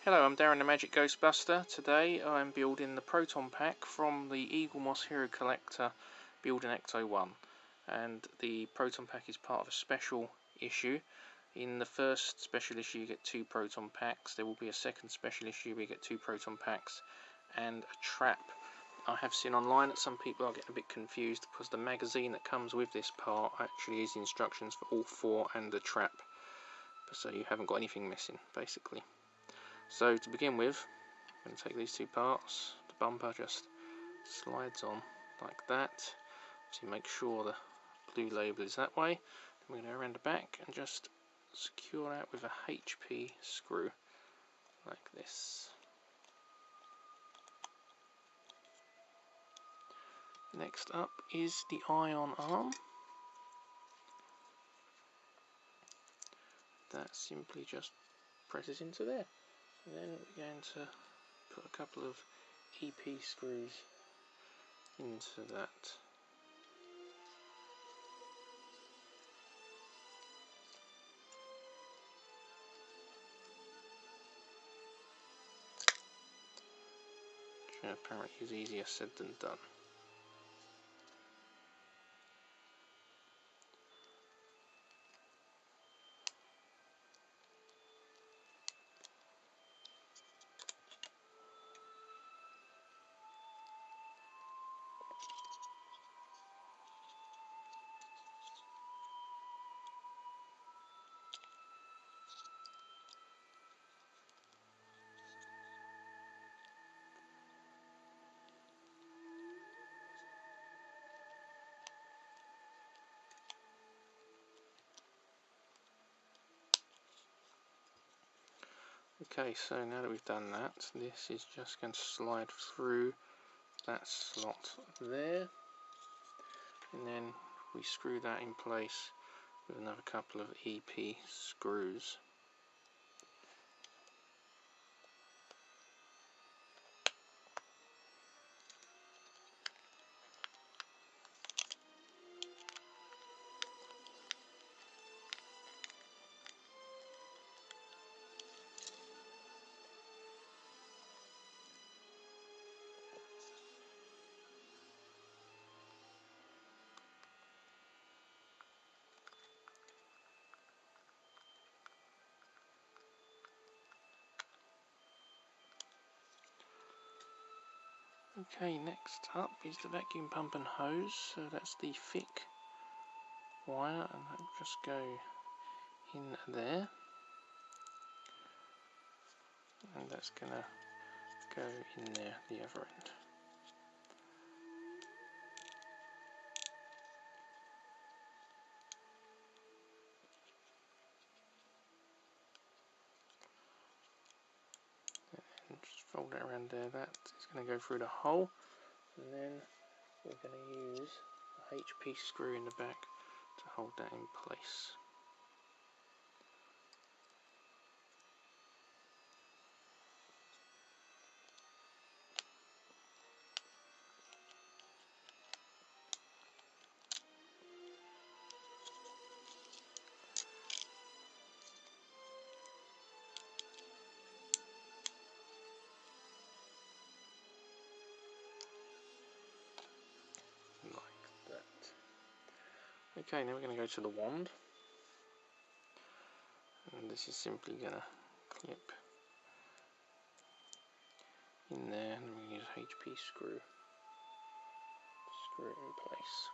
Hello, I'm Darren the Magic Ghostbuster. Today I'm building the Proton Pack from the Eaglemoss Hero Collector building Ecto 1. And the Proton Pack is part of a special issue. In the first special issue you get 2 Proton Packs. There will be a second special issue where you get 2 Proton Packs and a trap. I have seen online that some people are getting a bit confused because the magazine that comes with this part actually is instructions for all 4 and the trap. So you haven't got anything missing, basically. So to begin with, I'm going to take these 2 parts. The bumper just slides on like that. So you make sure the blue label is that way. Then we're going to go around the back and just secure that with a HP screw like this. Next up is the ion arm. That simply just presses into there. And then we're going to put a couple of EP screws into that. Which apparently is easier said than done. Okay, so now that we've done that, this is just going to slide through that slot there, and then we screw that in place with another couple of EP screws. Okay, next up is the vacuum pump and hose, so that's the thick wire, and that will just go in there, and that's going to go in there the other end. And just fold it around there, that is going to go through the hole, and then we're going to use a HP screw in the back to hold that in place. Okay, now we're going to go to the wand, and this is simply going to clip in there, and we're going to use a HP screw to screw it in place.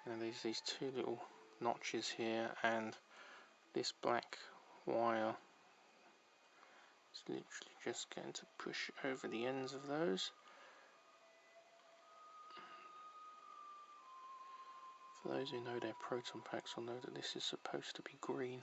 And there's these 2 little notches here, and this black wire is literally just going to push over the ends of those. For those who know their Proton Packs will know that this is supposed to be green.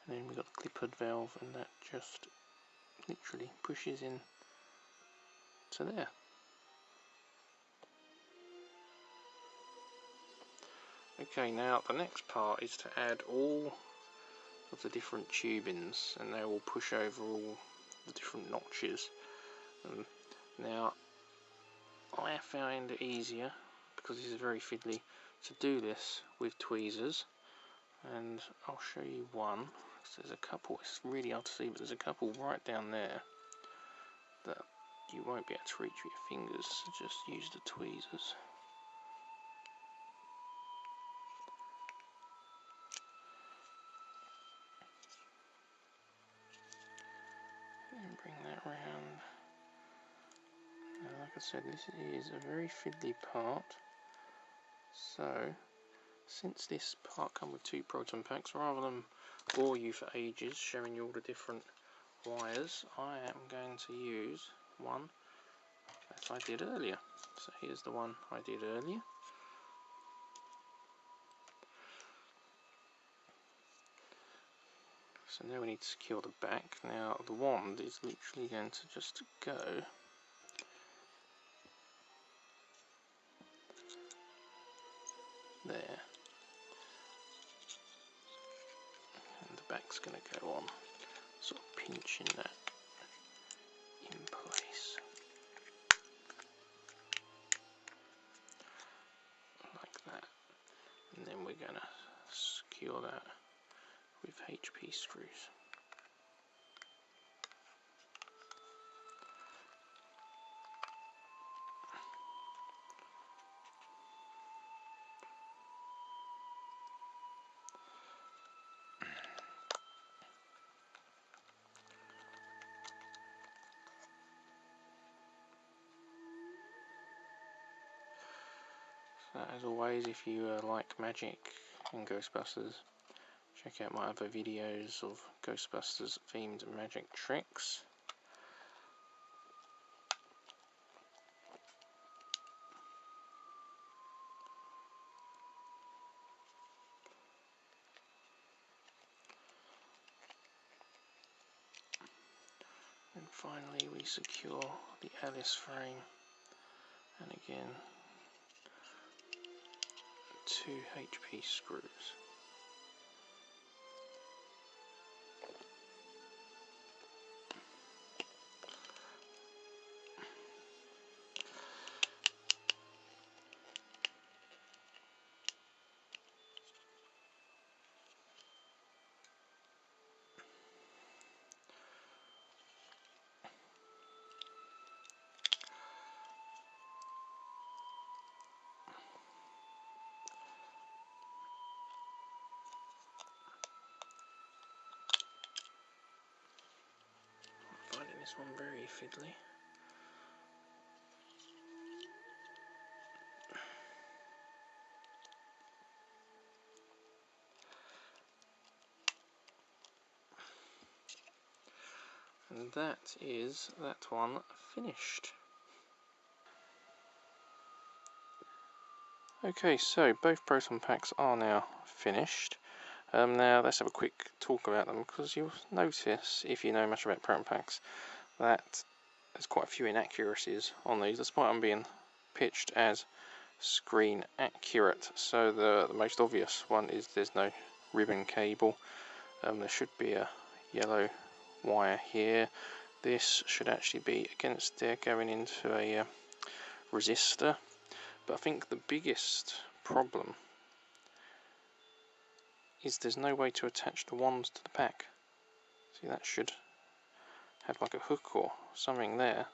And then we've got the clip-hood valve, and that just literally pushes in to there. Okay, now the next part is to add all of the different tubings, and they will push over all the different notches. Now, I found it easier, because this is very fiddly, to do this with tweezers, and I'll show you one. There's a couple, it's really hard to see, but there's a couple right down there that you won't be able to reach with your fingers, so just use the tweezers. And bring that round. Now, like I said, this is a very fiddly part, so since this part comes with 2 proton packs, rather than bore you for ages showing you all the different wires, I am going to use one that I did earlier. So here's the one I did earlier. So now we need to secure the back. Now the wand is literally going to just go there, and the back's going to go on, sort of pinching that in place like that, and then we're going to secure that with HP screws. As always, if you like magic and Ghostbusters, check out my other videos of Ghostbusters themed magic tricks. And finally we secure the Alice frame, and again 2 HP screws. I'm finding this one very fiddly. And that is that one finished. Okay, so both proton packs are now finished. Now let's have a quick talk about them, because you'll notice, if you know much about proton packs, that there's quite a few inaccuracies on these, despite them being pitched as screen accurate. So the most obvious one is there's no ribbon cable. There should be a yellow wire here. This should actually be against there, going into a resistor. But I think the biggest problem is there's no way to attach the wands to the pack. See, that should have like a hook or something there,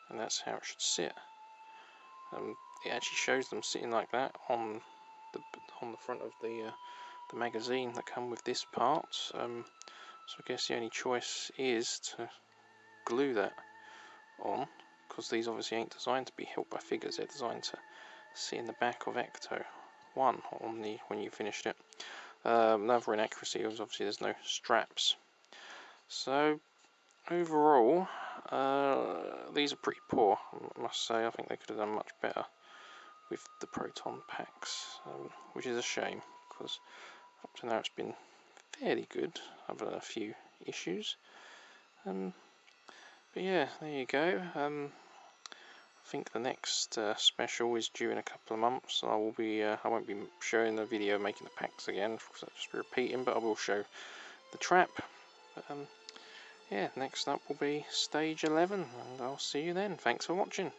and that's how it should sit. It actually shows them sitting like that on the front of the magazine that come with this part. So I guess the only choice is to glue that on, because these obviously ain't designed to be held by figures. They're designed to sit in the back of Ecto 1 when you finished it. Another inaccuracy is obviously there's no straps. So overall, these are pretty poor, I must say. I think they could have done much better with the proton packs, which is a shame, because up to now it's been fairly good, other than a few issues. But yeah, there you go. I think the next special is due in a couple of months. I won't be showing the video making the packs again, because I'll just be repeating, but I will show the trap. But, yeah, next up will be stage 11, and I'll see you then. Thanks for watching.